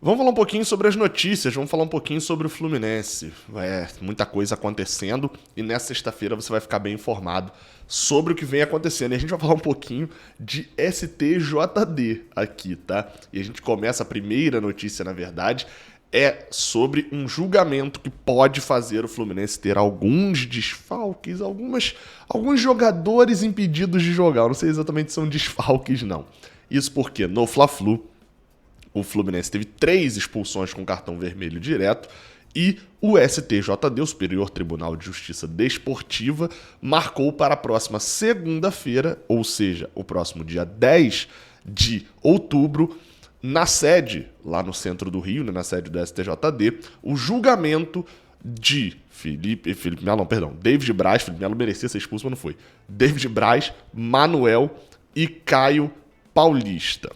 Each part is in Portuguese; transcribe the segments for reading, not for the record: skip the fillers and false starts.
Vamos falar um pouquinho sobre as notícias, vamos falar um pouquinho sobre o Fluminense. Muita coisa acontecendo e nessa sexta-feira você vai ficar bem informado sobre o que vem acontecendo. E a gente vai falar um pouquinho de STJD aqui, tá? E a gente começa, a primeira notícia, na verdade, é sobre um julgamento que pode fazer o Fluminense ter alguns desfalques, alguns jogadores impedidos de jogar. Eu não sei exatamente se são desfalques, não. Isso porque no Fla-Flu, o Fluminense teve 3 expulsões com cartão vermelho direto e o STJD, o Superior Tribunal de Justiça Desportiva, marcou para a próxima segunda-feira, ou seja, o próximo dia 10 de outubro, na sede, lá no centro do Rio, na sede do STJD, o julgamento de David Braz, Felipe Melo merecia ser expulso, mas não foi. David Braz, Manuel e Caio Paulista.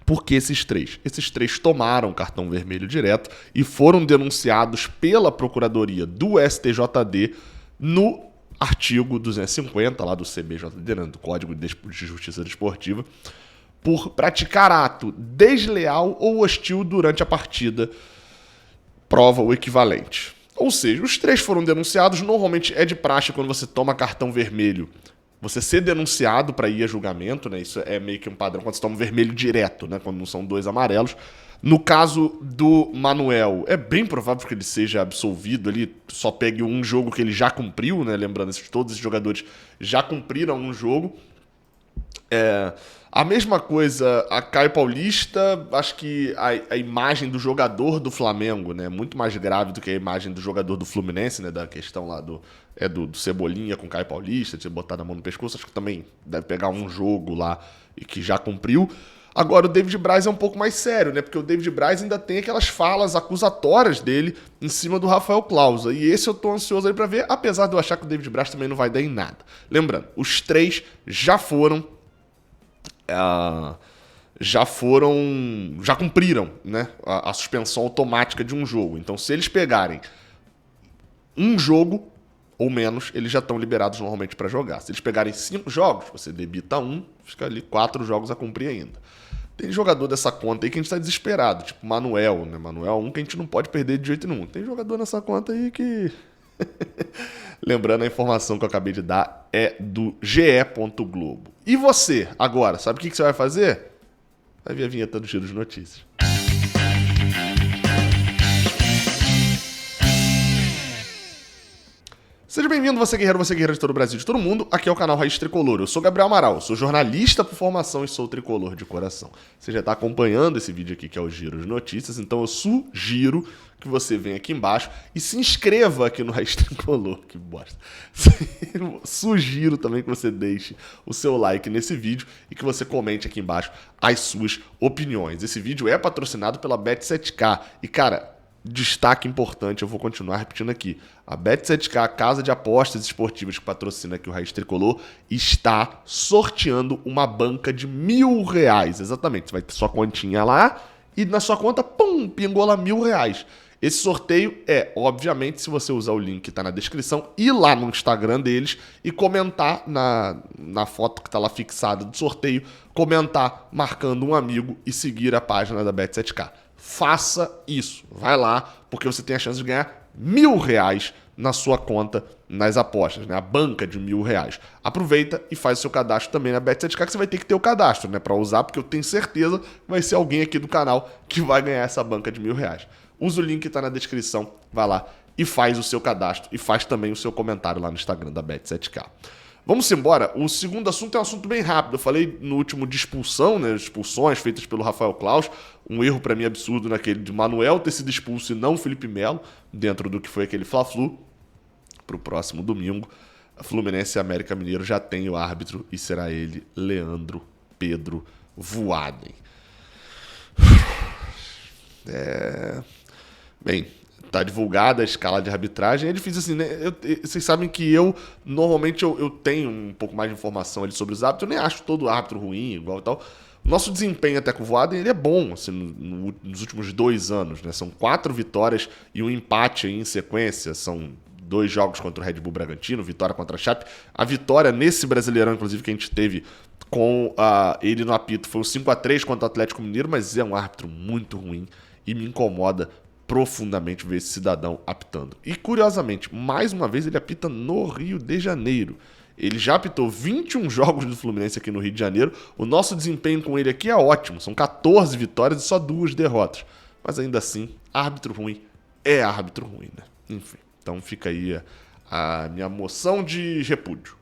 Por que esses três? Esses três tomaram cartão vermelho direto e foram denunciados pela Procuradoria do STJD no artigo 250 lá do CBJD, né, do Código de Justiça Desportiva, por praticar ato desleal ou hostil durante a partida, prova o equivalente. Ou seja, os três foram denunciados. Normalmente é de praxe quando você toma cartão vermelho você ser denunciado para ir a julgamento, né? Isso é meio que um padrão quando você toma vermelho direto, né? Quando não são 2 amarelos. No caso do Manuel, é bem provável que ele seja absolvido. Ele só pegue um jogo que ele já cumpriu, né? Lembrando, todos esses jogadores já cumpriram um jogo. A mesma coisa, a Caio Paulista, acho que a imagem do jogador do Flamengo, né, é muito mais grave do que a imagem do jogador do Fluminense, né, da questão lá do Cebolinha com Caio Paulista, de botar na mão no pescoço, acho que também deve pegar um jogo lá e que já cumpriu. Agora, o David Braz é um pouco mais sério, né, porque o David Braz ainda tem aquelas falas acusatórias dele em cima do Rafael Clausa, e esse eu tô ansioso aí pra ver, apesar de eu achar que o David Braz também não vai dar em nada. Lembrando, os três já cumpriram, né, a suspensão automática de um jogo. Então, se eles pegarem um jogo ou menos, eles já estão liberados normalmente para jogar. Se eles pegarem 5 jogos, você debita 1, fica ali 4 jogos a cumprir ainda. Tem jogador dessa conta aí que a gente tá desesperado, tipo Manuel, né? Manuel é um que a gente não pode perder de jeito nenhum. Tem jogador nessa conta aí que... Lembrando, a informação que eu acabei de dar é do GE. Globo. E você, agora, sabe o que você vai fazer? Vai ver a vinheta do Giro de Notícias. Seja bem-vindo, você guerreiro de todo o Brasil, de todo mundo. Aqui é o canal Raiz Tricolor. Eu sou Gabriel Amaral, sou jornalista por formação e sou tricolor de coração. Você já está acompanhando esse vídeo aqui, que é o Giro de Notícias, então eu sugiro que você venha aqui embaixo e se inscreva aqui no Raiz Tricolor. Que bosta. Sugiro também que você deixe o seu like nesse vídeo e que você comente aqui embaixo as suas opiniões. Esse vídeo é patrocinado pela Bet7k e, cara, destaque importante, eu vou continuar repetindo aqui. A Bet7k, a casa de apostas esportivas que patrocina aqui o Raiz Tricolor, está sorteando uma banca de R$1.000. Exatamente, você vai ter sua continha lá e na sua conta, pum, pingou lá R$1.000. Esse sorteio é, obviamente, se você usar o link que está na descrição, ir lá no Instagram deles e comentar na foto que está lá fixada do sorteio, comentar marcando um amigo e seguir a página da Bet7k. Faça isso. Vai lá, porque você tem a chance de ganhar R$1.000 na sua conta nas apostas, né? A banca de R$1.000. Aproveita e faz o seu cadastro também na Bet7k, que você vai ter que ter o cadastro, né, para usar, porque eu tenho certeza que vai ser alguém aqui do canal que vai ganhar essa banca de R$1.000. Usa o link que está na descrição, vai lá e faz o seu cadastro e faz também o seu comentário lá no Instagram da Bet7k. Vamos embora. O segundo assunto é um assunto bem rápido. Eu falei no último de expulsão, né, expulsões feitas pelo Rafael Claus. Um erro para mim absurdo naquele de Manuel ter sido expulso e não Felipe Melo, dentro do que foi aquele Fla-Flu. Para o próximo domingo, a Fluminense e América Mineiro já tem o árbitro e será ele, Leandro Pedro Voaden. Bem, tá divulgada a escala de arbitragem. É difícil assim, né? Vocês sabem que normalmente eu tenho um pouco mais de informação ali sobre os árbitros. Eu nem acho todo árbitro ruim, igual e tal. Nosso desempenho até com o Voaden, ele é bom, assim, nos últimos 2 anos, né? São 4 vitórias e um empate aí em sequência. São 2 jogos contra o Red Bull Bragantino, vitória contra a Chape. A vitória nesse Brasileirão, inclusive, que a gente teve ele no apito. Foi o 5-3 contra o Atlético Mineiro, mas é um árbitro muito ruim e me incomoda profundamente ver esse cidadão apitando. E curiosamente, mais uma vez ele apita no Rio de Janeiro. Ele já apitou 21 jogos do Fluminense aqui no Rio de Janeiro. O nosso desempenho com ele aqui é ótimo. São 14 vitórias e só 2 derrotas. Mas ainda assim, árbitro ruim é árbitro ruim, né? Enfim, então fica aí a minha moção de repúdio.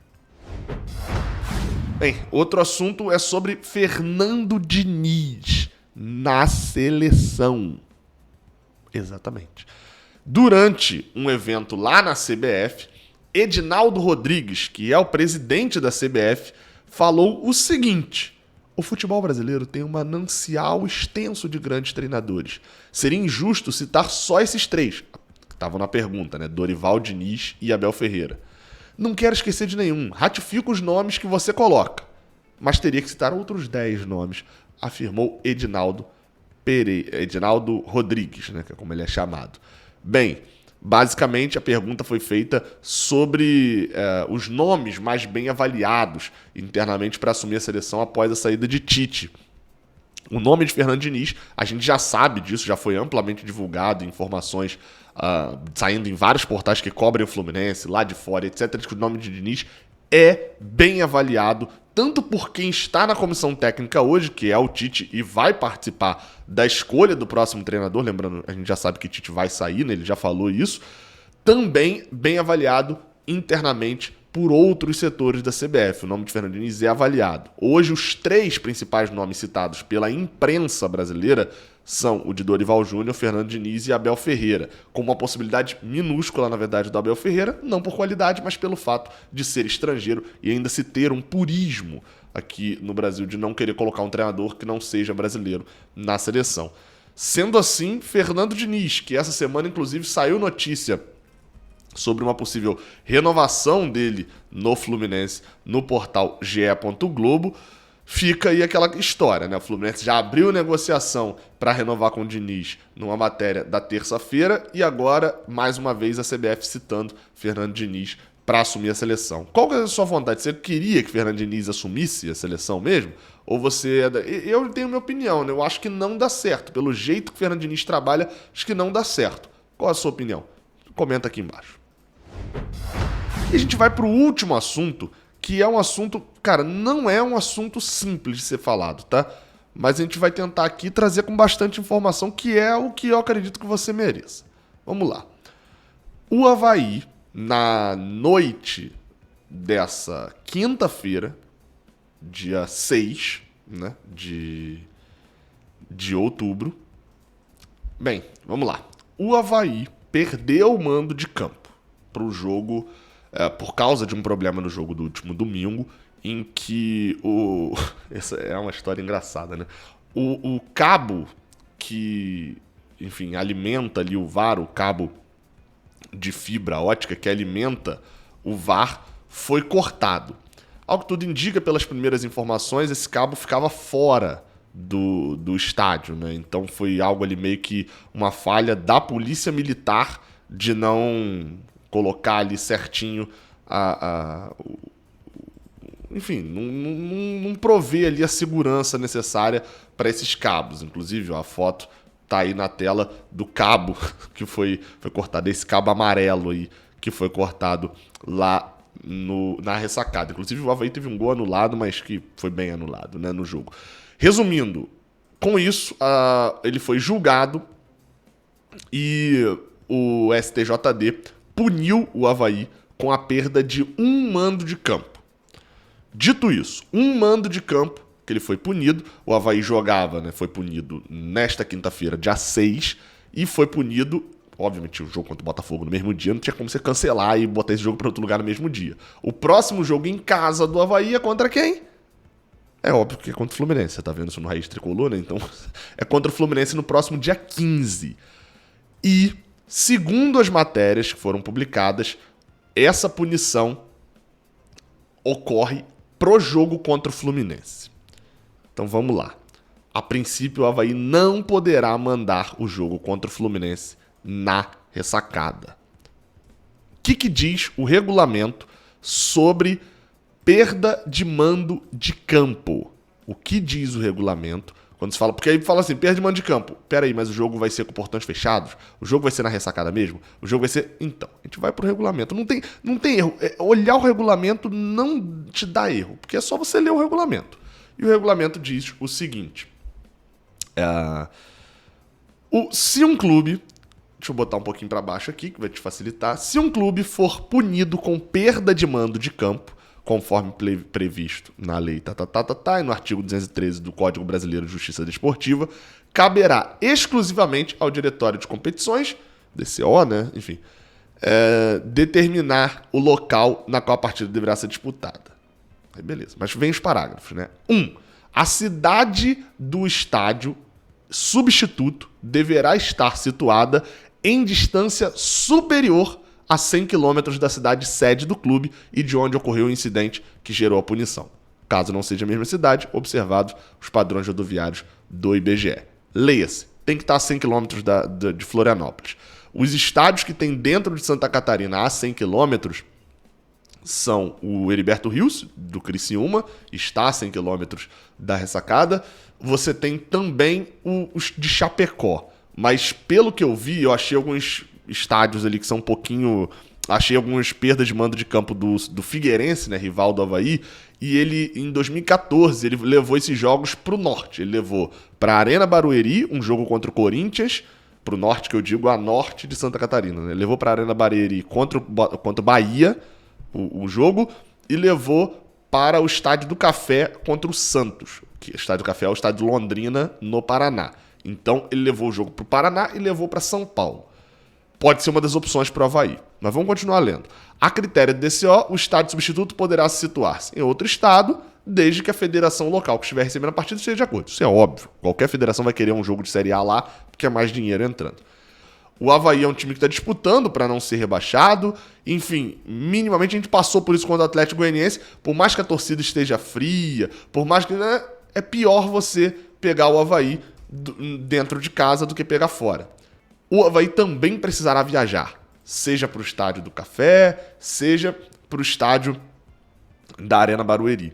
Bem, outro assunto é sobre Fernando Diniz na seleção. Exatamente. Durante um evento lá na CBF, Edinaldo Rodrigues, que é o presidente da CBF, falou o seguinte: o futebol brasileiro tem um manancial extenso de grandes treinadores. Seria injusto citar só esses 3, que estavam na pergunta, né? Dorival Diniz e Abel Ferreira. Não quero esquecer de nenhum, ratifico os nomes que você coloca, mas teria que citar outros 10 nomes, afirmou Edinaldo Rodrigues, né? Que é como ele é chamado. Bem, basicamente, a pergunta foi feita sobre os nomes mais bem avaliados internamente para assumir a seleção após a saída de Tite. O nome de Fernando Diniz, a gente já sabe disso, já foi amplamente divulgado, informações saindo em vários portais que cobrem o Fluminense, lá de fora, etc., que o nome de Diniz é bem avaliado, tanto por quem está na comissão técnica hoje, que é o Tite, e vai participar da escolha do próximo treinador. Lembrando, a gente já sabe que o Tite vai sair, né? Ele já falou isso. Também bem avaliado internamente por outros setores da CBF. O nome de Fernando Diniz é avaliado. Hoje, os 3 principais nomes citados pela imprensa brasileira são o de Dorival Júnior, Fernando Diniz e Abel Ferreira, com uma possibilidade minúscula, na verdade, do Abel Ferreira, não por qualidade, mas pelo fato de ser estrangeiro e ainda se ter um purismo aqui no Brasil de não querer colocar um treinador que não seja brasileiro na seleção. Sendo assim, Fernando Diniz, que essa semana, inclusive, saiu notícia sobre uma possível renovação dele no Fluminense no portal GE. Globo, fica aí aquela história, né? O Fluminense já abriu negociação para renovar com o Diniz numa matéria da terça-feira e agora, mais uma vez, a CBF citando Fernando Diniz para assumir a seleção. Qual que é a sua vontade? Você queria que Fernando Diniz assumisse a seleção mesmo? Ou você... Eu tenho minha opinião, né? Eu acho que não dá certo. Pelo jeito que o Fernando Diniz trabalha, acho que não dá certo. Qual a sua opinião? Comenta aqui embaixo. E a gente vai para o último assunto, que é um assunto, cara, não é um assunto simples de ser falado, tá? Mas a gente vai tentar aqui trazer com bastante informação, que é o que eu acredito que você mereça. Vamos lá. O Avaí, na noite dessa quinta-feira, dia 6, né, de outubro. Bem, vamos lá. O Avaí perdeu o mando de campo para o jogo, por causa de um problema no jogo do último domingo, em que essa é uma história engraçada, né? O cabo que, enfim, alimenta ali o VAR, o cabo de fibra ótica que alimenta o VAR, foi cortado. Ao que tudo indica, pelas primeiras informações, esse cabo ficava fora do estádio, né? Então foi algo ali meio que uma falha da polícia militar de não colocar ali certinho enfim, não prover ali a segurança necessária para esses cabos. Inclusive, ó, a foto tá aí na tela do cabo que foi cortado, esse cabo amarelo aí que foi cortado lá na ressacada. Inclusive, o Avaí teve um gol anulado, mas que foi bem anulado, né, no jogo. Resumindo, com isso, ele foi julgado e o STJD puniu o Avaí com a perda de um mando de campo. Dito isso, um mando de campo que ele foi punido, o Avaí jogava, né, foi punido nesta quinta-feira, dia 6, e foi punido, obviamente, o jogo contra o Botafogo no mesmo dia, não tinha como você cancelar e botar esse jogo para outro lugar no mesmo dia. O próximo jogo em casa do Avaí é contra quem? É óbvio que é contra o Fluminense, você tá vendo isso no Raiz Tricolor, né? Então, é contra o Fluminense no próximo dia 15. E, segundo as matérias que foram publicadas, essa punição ocorre pro jogo contra o Fluminense. Então vamos lá. A princípio, o Avaí não poderá mandar o jogo contra o Fluminense na ressacada. O que diz o regulamento sobre perda de mando de campo. O que diz o regulamento? Quando se fala, porque aí fala assim, perda de mando de campo. Pera aí, mas o jogo vai ser com portões fechados? O jogo vai ser na ressacada mesmo? O jogo vai ser... Então, a gente vai pro regulamento. Não tem erro. Olhar o regulamento não te dá erro, porque é só você ler o regulamento. E o regulamento diz o seguinte. Se um clube... Deixa eu botar um pouquinho para baixo aqui, que vai te facilitar. Se um clube for punido com perda de mando de campo, conforme previsto na lei e no artigo 213 do Código Brasileiro de Justiça Desportiva, caberá exclusivamente ao Diretório de Competições, DCO, né? Enfim, determinar o local na qual a partida deverá ser disputada. Aí beleza, mas vem os parágrafos, né? 1. A cidade do estádio substituto deverá estar situada em distância superior a 100 km da cidade sede do clube e de onde ocorreu o incidente que gerou a punição. Caso não seja a mesma cidade, observados os padrões rodoviários do IBGE. Leia-se, tem que estar a 100 km de Florianópolis. Os estádios que tem dentro de Santa Catarina a 100 km são o Heriberto Rios, do Criciúma, está a 100 km da ressacada. Você tem também os de Chapecó. Mas pelo que eu vi, eu achei alguns estádios ali que são um pouquinho... Achei algumas perdas de mando de campo do Figueirense, né, rival do Avaí, e ele, em 2014, ele levou esses jogos para o norte. Ele levou para a Arena Barueri, um jogo contra o Corinthians, para o norte, que eu digo, a norte de Santa Catarina. Né? Levou para a Arena Barueri contra o Bahia, o jogo, e levou para o Estádio do Café contra o Santos. Que o Estádio do Café é o Estádio de Londrina, no Paraná. Então, ele levou o jogo para o Paraná e levou para São Paulo. Pode ser uma das opções para o Avaí. Mas vamos continuar lendo. A critério do DCO, o estádio substituto poderá situar-se em outro estado, desde que a federação local que estiver recebendo a partida esteja de acordo. Isso é óbvio. Qualquer federação vai querer um jogo de Série A lá, porque é mais dinheiro entrando. O Avaí é um time que está disputando para não ser rebaixado. Enfim, minimamente a gente passou por isso contra o Atlético Goianiense. Por mais que a torcida esteja fria, por mais que... Né, é pior você pegar o Avaí dentro de casa do que pegar fora. O Avaí também precisará viajar, seja para o Estádio do Café, seja para o estádio da Arena Barueri.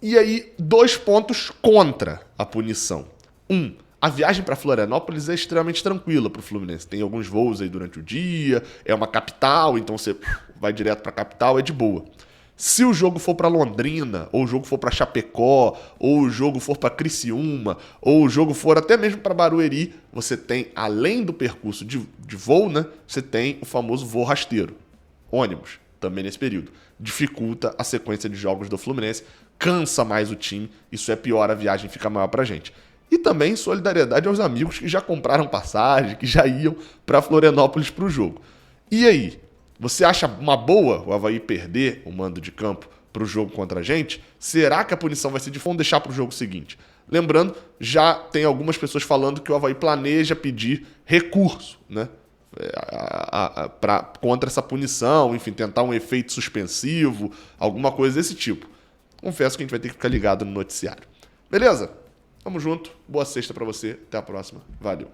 E aí, 2 pontos contra a punição. 1. A viagem para Florianópolis é extremamente tranquila para o Fluminense. Tem alguns voos aí durante o dia, é uma capital, então você vai direto para a capital, é de boa. Se o jogo for para Londrina, ou o jogo for para Chapecó, ou o jogo for para Criciúma, ou o jogo for até mesmo para Barueri, você tem, além do percurso de voo, né, você tem o famoso voo rasteiro, ônibus, também nesse período. Dificulta a sequência de jogos do Fluminense, cansa mais o time, isso é pior, a viagem fica maior para a gente. E também solidariedade aos amigos que já compraram passagem, que já iam para Florianópolis para o jogo. E aí? Você acha uma boa o Avaí perder o mando de campo para o jogo contra a gente? Será que a punição vai ser de fundo deixar para o jogo seguinte? Lembrando, já tem algumas pessoas falando que o Avaí planeja pedir recurso, né? Contra essa punição, enfim, tentar um efeito suspensivo, alguma coisa desse tipo. Confesso que a gente vai ter que ficar ligado no noticiário. Beleza? Tamo junto. Boa sexta para você. Até a próxima. Valeu.